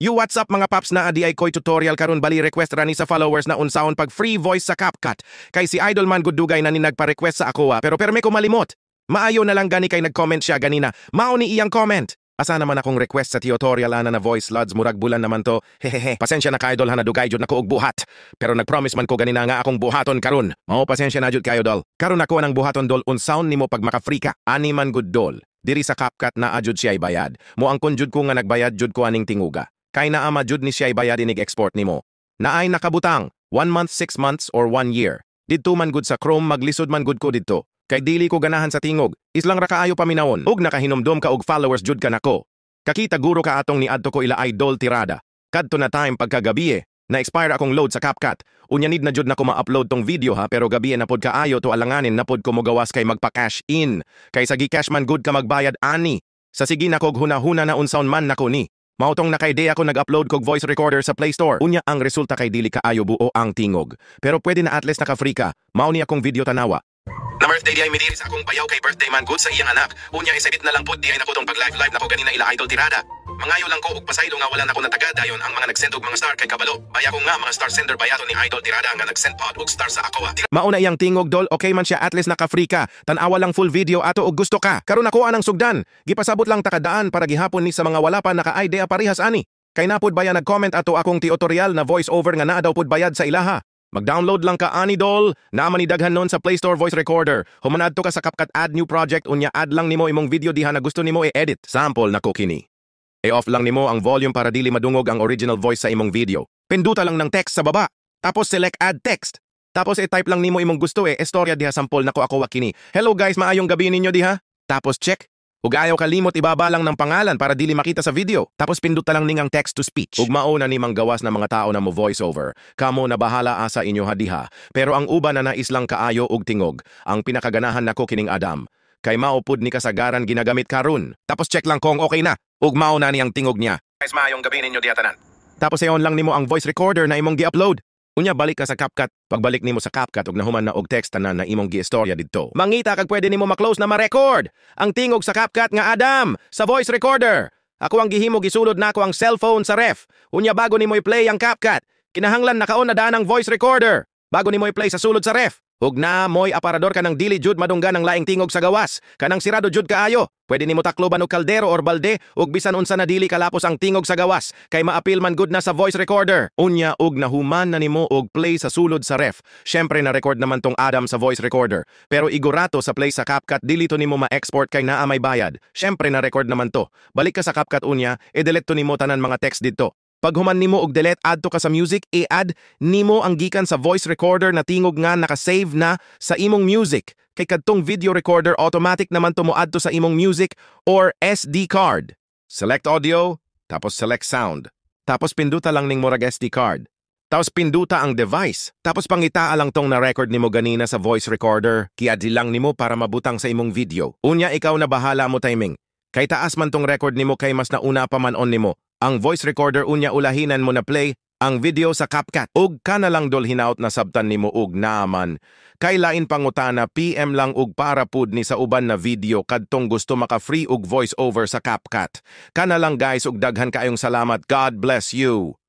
You what's up mga paps na adi ay koy tutorial karon bali request rani sa followers na unsaon pag free voice sa CapCut. Kay si Idol man good dugay na ni nagpa-request sa ako pero perme ko malimot. Maayo na lang gani kay nag-comment siya ganina. Mao ni iyang comment. Asa naman akong request sa tutorial ana na voice lods murag bulan naman to. Hehehe. Pasensya na ka idol ha na dugay jud nako og buhat. Pero nagpromise man ko ganina nga akong buhaton karon. Mao pasensya na jud kayo dol. Karon ako nang buhaton dol unsaon nimo pag maka-free ka. Ani man good dol. Diri sa CapCut na ajud siya bayad. Mo ang kun jud ko nga nagbayad jud ko aning tinguga. Kay naa majud ni siya bayad inig export nimo. Naay nakabutang 1 month, 6 months or 1 year. Didto man gud sa Chrome maglisod man gud ko didto. Kay dili ko ganahan sa tingog, islang ra kaayo paminawon. Ug nakahinomdom ka og followers jud ka nako. Kakita guro ka atong ni adto ko ila idol tirada. Kadto na time pagkagabi na-expire akong load sa CapCut. Unya need na jud na ko ma-upload tong video ha, pero gabi na pod kaayo to alanganin na pod ko mogawas kay magpa-cash in. Kay sa gi-cash man good ka magbayad ani. Sa sige na kog huna-huna na unsaon man nako ni. Mautong naka-idea ko nag-upload kog voice recorder sa Play Store. Unya ang resulta kay dili kaayo buo ang tingog. Pero pwede na at least naka-free ka. Mao ni akong video tanawa. Na birthday di ay midiri sa akong bayaw kay birthday man good sa iyang anak. Unya isabit na lang pod di ay nako tong pag-live nako ganina ila idol tirada. Mangayo lang ko og pasaylo nga wala nako natagad dayon ang mga nag-send og mga star kay kabalo. Baya ko nga mga star sender bayato ni idol tirada nga nag-send pod og star sa ako. Mauna iyang tingog dol, okay man siya at least naka-free ka. Tan-awa lang full video ato og gusto ka. Karon ako anang sugdan. Gipasabot lang takadaan para gihapon ni sa mga wala pa naka-idea parehas ani. Kay napod baya nag-comment ato akong tutorial na voice over nga naa daw pod bayad sa ilaha. Mag-download lang ka ani dol, naman ni daghan nun sa Play Store voice recorder. Humanad to ka sa CapCut add new project unya add lang nimo imong video diha na gusto nimo i-edit. Sample na ko kini. I-off lang nimo ang volume para dili madungog ang original voice sa imong video. Pinduta lang ng text sa baba. Tapos select add text. Tapos i-type lang nimo imong gusto istorya diha sample na ko ako kini. Hello guys, maayong gabi ninyo diha. Tapos check. Ug ayaw kalimot ibaba lang ng pangalan para dili makita sa video. Tapos pinduta lang ning ang text to speech. Ug mao na nimang gawas na mga tao na mo voice over. Kamo na bahala asa inyo hadiha. Pero ang uban na nais lang kaayo og tingog. Ang pinakaganahan nako kining Adam. Kay maupod ni kasagaran ginagamit karon. Tapos check lang kung okay na. Ug mao na niyang tingog niya. Guys, maayong gabi ninyo diha tanan. Tapos ayon lang nimo ang voice recorder na imong gi-upload. Unya balik ka sa CapCut. Pagbalik nimo sa CapCut ug nahuman na og text tanan na imong gi-istorya didto. Mangita kag pwede nimo ma-close na ma-record ang tingog sa CapCut nga Adam sa voice recorder. Ako ang gihimo gisulod nako ang cellphone sa ref. Unya bago nimo i-play ang CapCut, kinahanglan nakaon na daan ang voice recorder. Bago nimo i-play sa sulod sa ref. Ug na moy aparador kanang dili jud madunggan ang laing tingog sa gawas. Kanang sirado jud kaayo. Pwede nimo takloban og kaldero or balde ug bisan unsa na dili kalapos ang tingog sa gawas kay maapil man good na sa voice recorder. Unya ug nahuman na nimo og play sa sulod sa ref. Syempre na record naman tong Adam sa voice recorder. Pero igurato sa play sa CapCut dili to nimo ma-export kay naa may bayad. Syempre na record naman to. Balik ka sa CapCut unya, i-delete to nimo tanan mga text didto. Pag human nimo og delete add to ka sa music, i-add nimo ang gikan sa voice recorder na tingog nga naka-save na sa imong music. Kay kadtong video recorder automatic naman to mo add to sa imong music or SD card. Select audio, tapos select sound. Tapos pinduta lang ning murag SD card. Tapos pinduta ang device. Tapos pangitaa lang tong na-record nimo ganina sa voice recorder. Kiadli lang nimo para mabutang sa imong video. Unya ikaw na bahala mo timing. Kay taas man tong record nimo kay mas nauna pa man on nimo. Ang voice recorder unya ulahinan mo na play ang video sa CapCut. Ug kana lang dol hinaut na sabtan nimo ug naman. Kay lain pangutana PM lang ug para pud ni sa uban na video kadtong gusto maka-free ug voice over sa CapCut. Kana lang guys ug daghan kaayong salamat. God bless you.